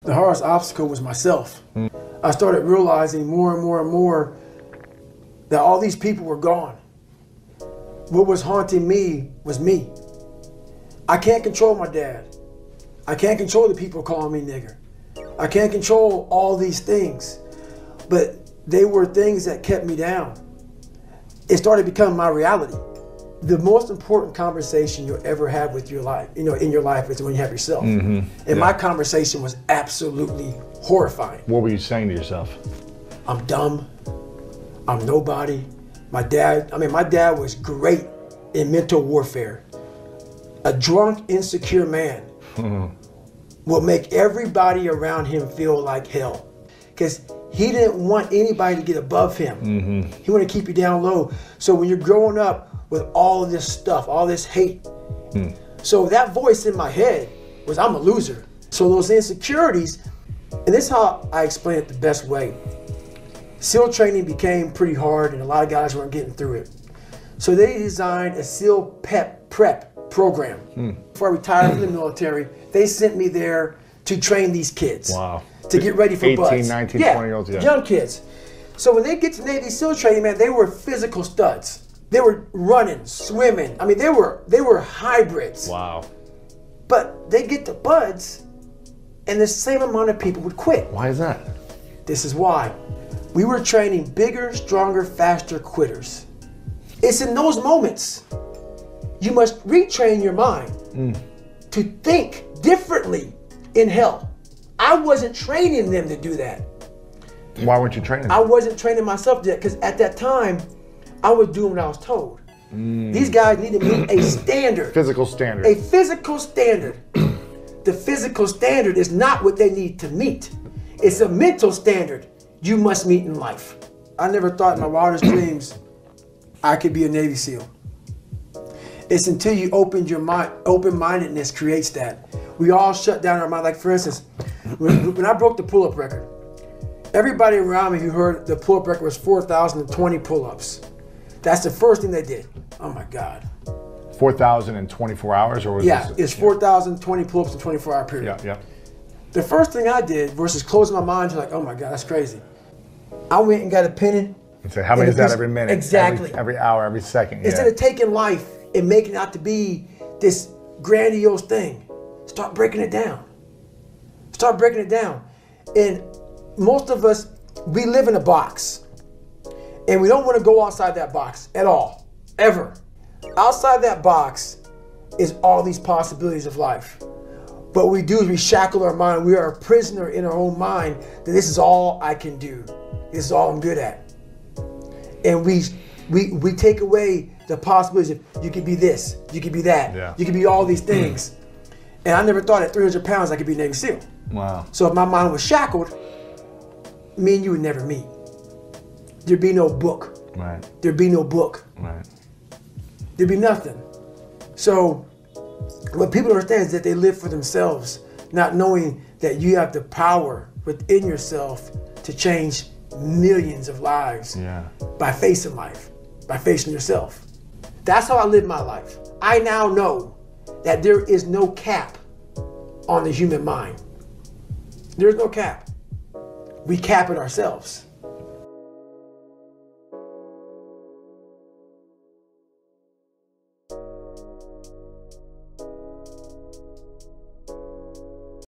The hardest obstacle was myself. I started realizing more and more and more that all these people were gone. What was haunting me was me. I can't control my dad. I can't control the people calling me nigger. I can't control all these things, but they were things that kept me down. It started becoming my reality. The most important conversation you'll ever have with your life, in your life, is when you have yourself. And my conversation was absolutely horrifying. What were you saying to yourself? I'm dumb. I'm nobody. My dad was great in mental warfare. A drunk, insecure man will make everybody around him feel like hell, because he didn't want anybody to get above him. He wanted to keep you down low. So when you're growing up with all of this stuff, all this hate, so that voice in my head was, I'm a loser. So those insecurities, and this is how I explain it the best way. SEAL training became pretty hard and a lot of guys weren't getting through it. So they designed a SEAL prep program. Before I retired from the military, they sent me there to train these kids. Wow. To get ready for 18, 19, 20-year-olds, yeah. Young kids. So when they get to Navy SEAL training, man, they were physical studs. They were running, swimming. I mean, they were hybrids. Wow. But they get to BUD/S, and the same amount of people would quit. Why is that? This is why. We were training bigger, stronger, faster quitters. It's in those moments you must retrain your mind to think differently in hell. I wasn't training them to do that. Why weren't you training them? I wasn't training myself to that, because at that time, I was doing what I was told. These guys need to meet a standard. Physical standard. A physical standard. The physical standard is not what they need to meet. It's a mental standard you must meet in life. I never thought in my wildest dreams I could be a Navy SEAL. It's until you opened your mind, open-mindedness creates that. We all shut down our mind. Like for instance, when I broke the pull-up record, everybody around me who heard the pull-up record was 4,020 pull-ups. That's the first thing they did. Oh my God. 4,000 in 24 hours, or was yeah, this? It's 4,020 pull-ups in a 24-hour period. Yeah. The first thing I did versus closing my mind to like, oh my God, that's crazy. I went and got a pen and say, how many is that every minute? Exactly. Every hour, every second. Instead of taking life and making it out to be this grandiose thing, start breaking it down. Start breaking it down. And most of us, we live in a box. And we don't want to go outside that box at all, ever. Outside that box is all these possibilities of life. What we do is we shackle our mind. We are a prisoner in our own mind that this is all I can do. This is all I'm good at. And we take away the possibilities of you could be this, you could be that, you could be all these things. And I never thought at 300 pounds I could be Navy SEAL. Wow. So if my mind was shackled, me and you would never meet. There'd be no book. Right. There'd be no book. Right. There'd be nothing. So what people understand is that they live for themselves, not knowing that you have the power within yourself to change millions of lives by facing life, by facing yourself. That's how I live my life. I now know that there is no cap on the human mind. There's no cap. We cap it ourselves.